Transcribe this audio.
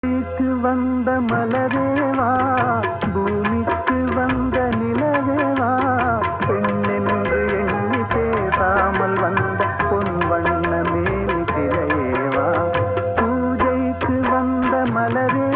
பூமிக்கு வந்த மலரேவா, பூமிக்கு வந்த நிலவேவா, பெண்ணென்று எண்ணி பேசாமல் வந்த பொன் வண்ண மேனி சிலையேவா, பூஜைக்கு வந்த மலரே